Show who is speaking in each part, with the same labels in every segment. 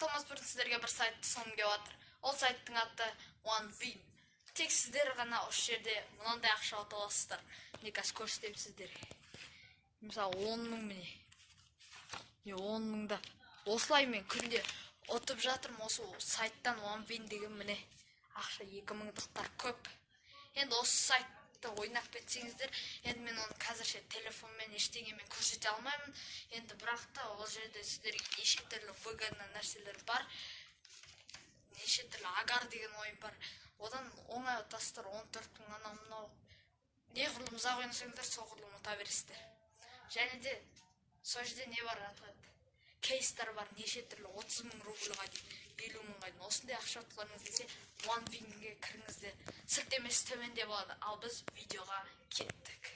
Speaker 1: Саламатсыз бұрын сіздерге бір сайтты соным келіп жатыр. Ол сайттың аты OneVin. Тек сіздер ғана осы жерде мынандай ақша ұта аласыздар. Мен қазір көрсетемін сіздерге. Мысалы 10 мың міне. 10 мыңда. Осылай мен күнде ұтып жатырмын осы сайттан OneVin деген міне. Ақша 2 мыңдықтар көп. Енді осы сайтты ойнап кетсеңіздер, енді мен оны қазірше телефонмен ештеңемен көрсете алмаймын. Енді бірақ та ол жерде сіздерге неше түрлі выгодный нәрселер бар. Неше түрлі агар деген ойын бар. Одан оңай ұтасыздар 14 мың анау мынау. Не құрылым ұзақ ойнасаңыздар, сол құрылым ұта бересіздер. Және де сол жерде не бар атады? Кейстер бар, неше түрлі 30 мың рубльға дейін, 50 мыңға дейін. Осындай ақша ұтқыларыңыз келсе, OneVin'ге кіріңіздер. Сілтемесі төменде болады. Ал біз видеоға кеттік.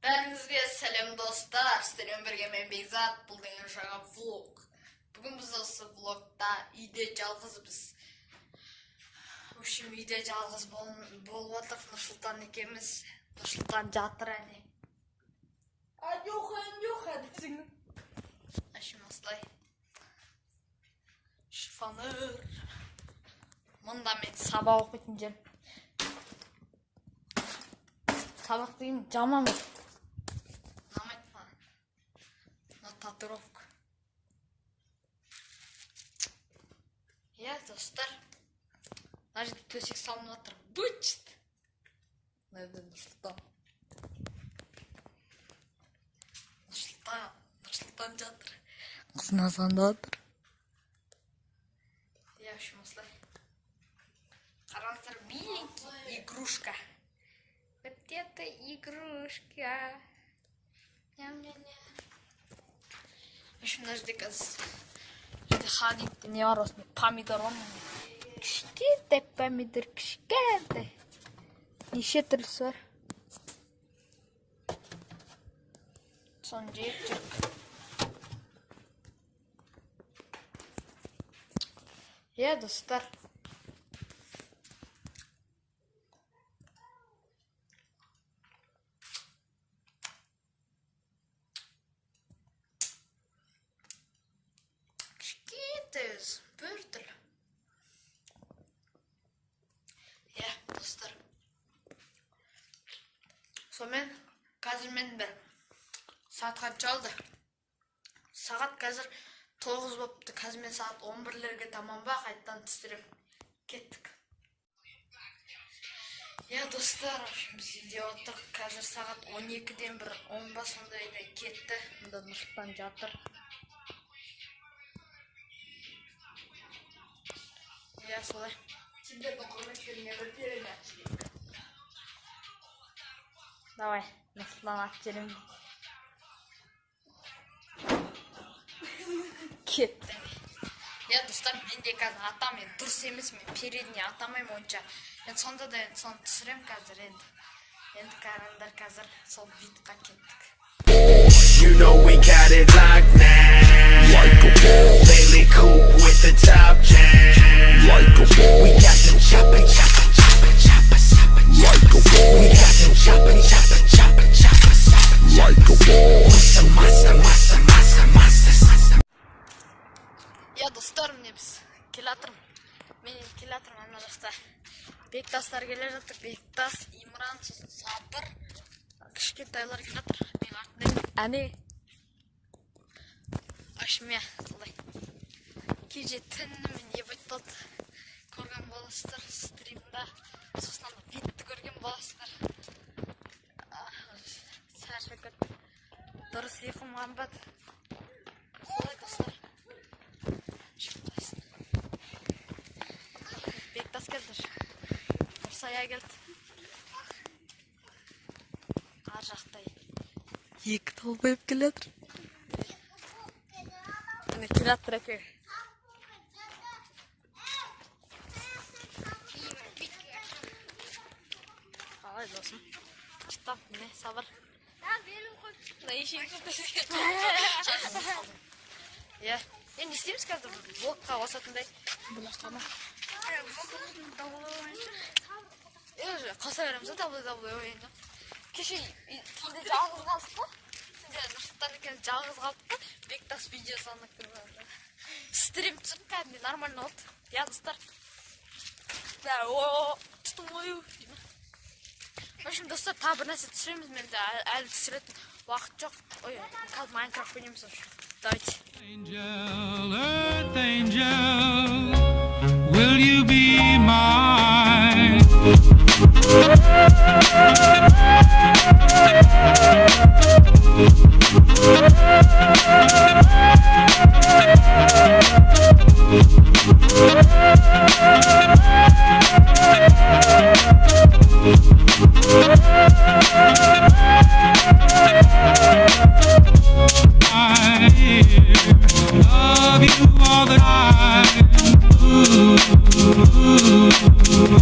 Speaker 1: Бәріңізге сәлем достар. Сіздермен бірге мен Бекзат. Бұл деген жаңа влог. Бүгін біз осы влогта үйде жалғызбыз. В общем, үйде жалғыз болып отыр. Нұрсұлтан екеуміз. Нұрсұлтан жатыр әне. Анюха десің. Ашым осылай. Шифонер. Мұнда мен сабақ оқитын жер. Сабақ деген жаман. Намайт маған. Мына татуировка. Достар, мына жерде төсек салынып жатыр. Бычт! Мына жерде Нұрсұлтан. Нұрсұлтан жатыр. Қызын азғанда жатыр. Я үшін осылай. Қараңыздар, миленький игрушка. Вот это игрушка. Ням-ням-ням. В общем, мына жерде қазір Хадикте не бар осындай помидор бар. Кішкентай помидор, кішкентай. Неше түрлісі бар. Соны жеп жүрік. Достар. Бір түрлі. Достар. Сонымен, қазір мен бір сағатқа жалды. Сағат қазір 9 бопты. Қазір мен сағат 11-лерге таманба қайттан түстірем. Кеттік. Достар, біз үйде отырқ. Қазір сағат 12-ден бір 10-ба сондайда кетті. Мұнда Нұрсұлтан жатыр. Солай. Сендердің құрметтеріне бір передача. Давай, Нұрсұлтан ат жерім. Кетті. Достар, мен де қазір атам, мен дұрыс емес, мен передіне атамайым онша. Сонда да соны түсірем қазір енді. Енді қараңдар қазір сол видқа кеттік. You know we got it locked now. Like a ball. Lately coupe with the top jam. Like a ball. We got them chopping. Like a ball. We got them chopping. Like a ball. We some master. Достар, міне біз келатырмын. Мен келатырмын ана жақта. Бектастар келе жатыр. Бектас, Имран, сосын Сабыр. Кішкентайлар келатыр. Мен артынан әне. Ашымя, солай. Кеже түнімен ебайт болды. Көрген боласыздар стримда. Сосын видті көрген боласыздар. Сәршекет. Дұрыс ұйқым қанбады. Солай достар. Бектас келдір. Нұрсая келді. Ар жақтай. Екі толбайып келедір. Әне келаттыр әке. Қалай досым. Çıtap ne sabır.
Speaker 2: Ya benim koç.
Speaker 1: Ne işin? Ya Енді істейміз қазір влогқа қосатындай.
Speaker 2: Бұластама.
Speaker 1: Қоса береміз WWE ойынды. Кеше түнде жалғыз қалдық қой. Түнде Нұрсұлтан екеуміз жалғыз қалдық қой. Бектас видео салынып тұрды. Стрим түсіріп кәдімгі нормально болды. Я достар. Да, тұтым ойу. В общем, достар, тағы бір нәрсе түсіреміз. Мен де әлі түсіретін уақыт жоқ. Ой, қазір Майнкрафт ойнаймыз. Давайте.
Speaker 3: Angel, earth angel, will you be mine? Love you all the time. Ooh,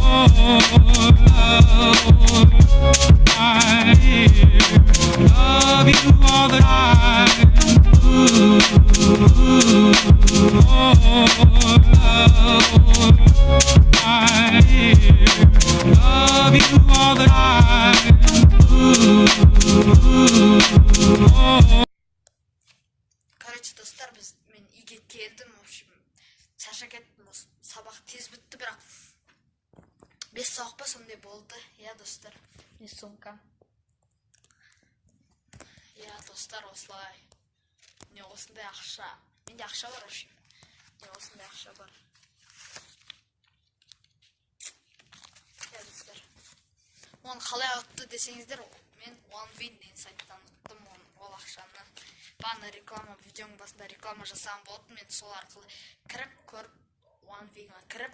Speaker 3: oh, love. I love you all the time. Ooh, oh, love. I love you all the time. Ooh, oh.
Speaker 1: Короче, достар, мен үйге келдім, в общем, шаршап кеттім, сабақ тез бітті, бірақ 5 сағат па сондай болды. Я, достар, не сумкам. Я, достар, осылай. Не осындай ақша. Менде ақша бар, в общем. Не осындай ақша бар. Я, достар. Оны қалай ұтты десеңіздер, мен OneVin деген сайттан ұттым ол ақшаны. Бана реклама, видеоның басында реклама жасаған болды. Мен сол арқылы кіріп, көріп, OneVinға кіріп,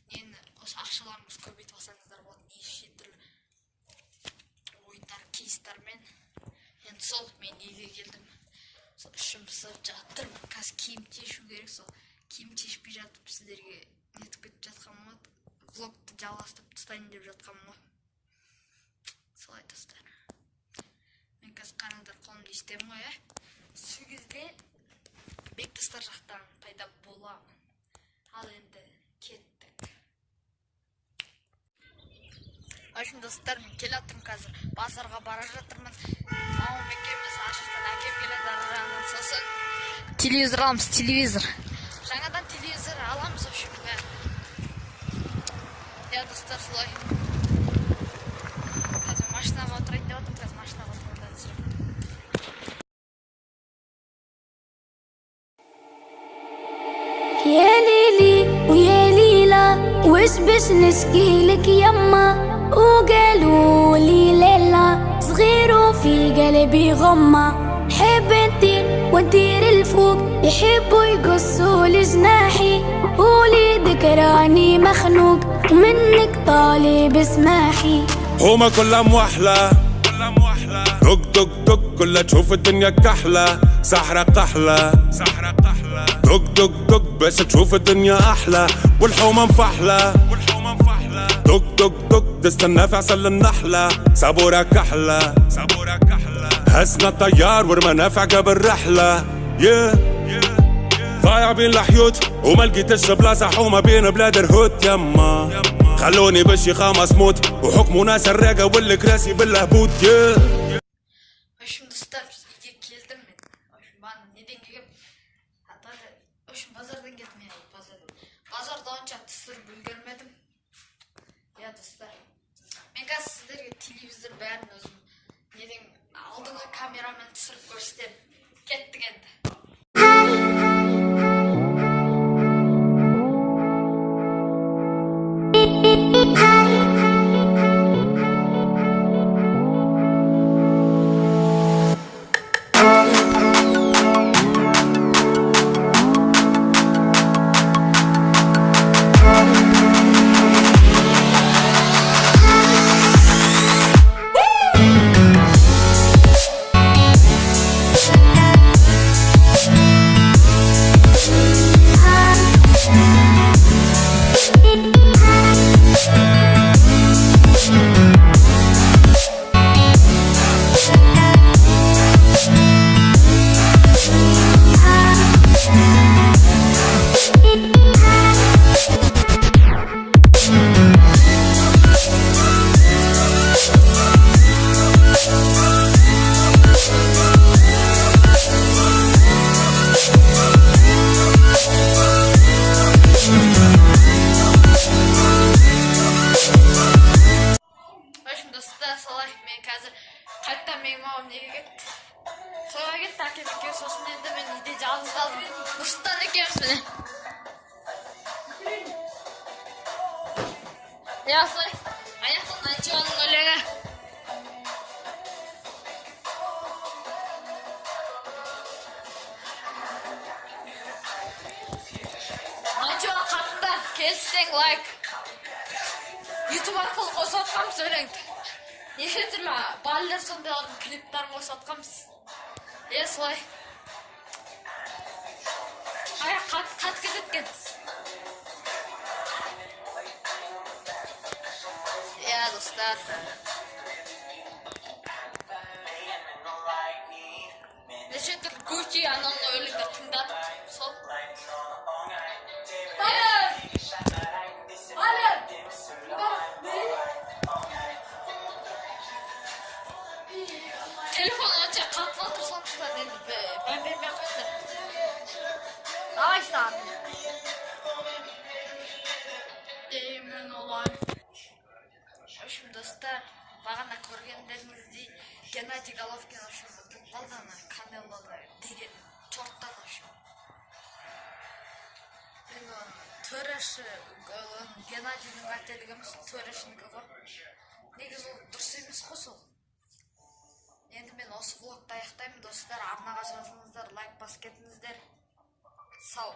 Speaker 1: нені осы ақшаларыңыз көбейтіп алсаңыздар болады. Неше түрлі ойындар, кейстермен. Енді сол мен үйге келдім. Сол ішім пысып жатырмын. Қазір киім шешу керек. Сол киім шешпей жатып сіздерге нетіп кетіп жатқан ғой. Влогты жалғастырып тастайын деп жатқан ғой. Солай достар. Мен қазір қараңдар қолымды істеймін ғой, сол кезде Бектастар жақтан пайда боламын. Ал енді кеттік. Ашын достар, мен келе жатырмын қазір. Базарға бара жатырмын. Мамам екеуміз ашықтан әкеп келеді ар жағынан. Сосын телевизор аламыз, телевизор. Жаңадан телевизор аламыз, в общем, бәрі. Я, достар, солай. Қазір машинаға отырайын деп отырмын, қазір машинаға отырайын.
Speaker 2: يا ليلي ويا ليلى وش بش نشكيلك يما وقالوا لي ليلى صغير وفي قلبي غمة حب انتي وانتير الفوق يحبوا يقصوا لجناحي قولي ذكراني مخنوق ومنك طالب اسماحي
Speaker 4: هما كلها موحلة دق دق دق كلها تشوف الدنيا كحلة سحرة قحلة دق دق دق بس تشوف الدنيا أحلى والحومة مفحلة دق دق دق تستنى في عسل النحلة صبورة كحلة هزنا الطيار والمنافع قبل رحلة ضايع بين الحيوت وما لقيتش بلاصة حومة بين بلاد الهوت يما خلوني بالشيخة مسموت وحكموا ناس الراقة والكراسي بالهبوط
Speaker 1: Общем, достар, үйге келдім мен. Общем, бана неден келгем? Общем, базардан келдім мен, базарда онша түсіріп үлгермедім. Я, достар. Мен қазір сіздерге телевизор бәрін өзім неден алдыңғы камерамен түсіріп көрсетемін. Кеттік енді. Я осылай аяқтан Антионың өлеңі. Антион қатында келсең лайк. YouTube арқылы қосып атқанбыз өлеңді. Неше түрлі баллер сондайлардың клиптарын қосып атқанбыз. Солай. Аяқ қатып кеткен. Достар. Неше түрлі Gucci ананың өлеңдерін тыңдадық. Сол. Телефон онша қатып отыр сондықтан енді мән бермей қойыңдар. Давай сан. Деймін олай. Общем, достар, бағана көргендеріңіздей Геннадий Головкин қалдана Канелоны деген чорттан ашым. Төреші Геннадийдің қателігіміз төрешінікі ғой. Негізі ол дұрыс емес қой сол. Енді мен осы влогты аяқтаймын, достар. Арнаға жазыңыздар, лайк басып кетіңіздер. Сау.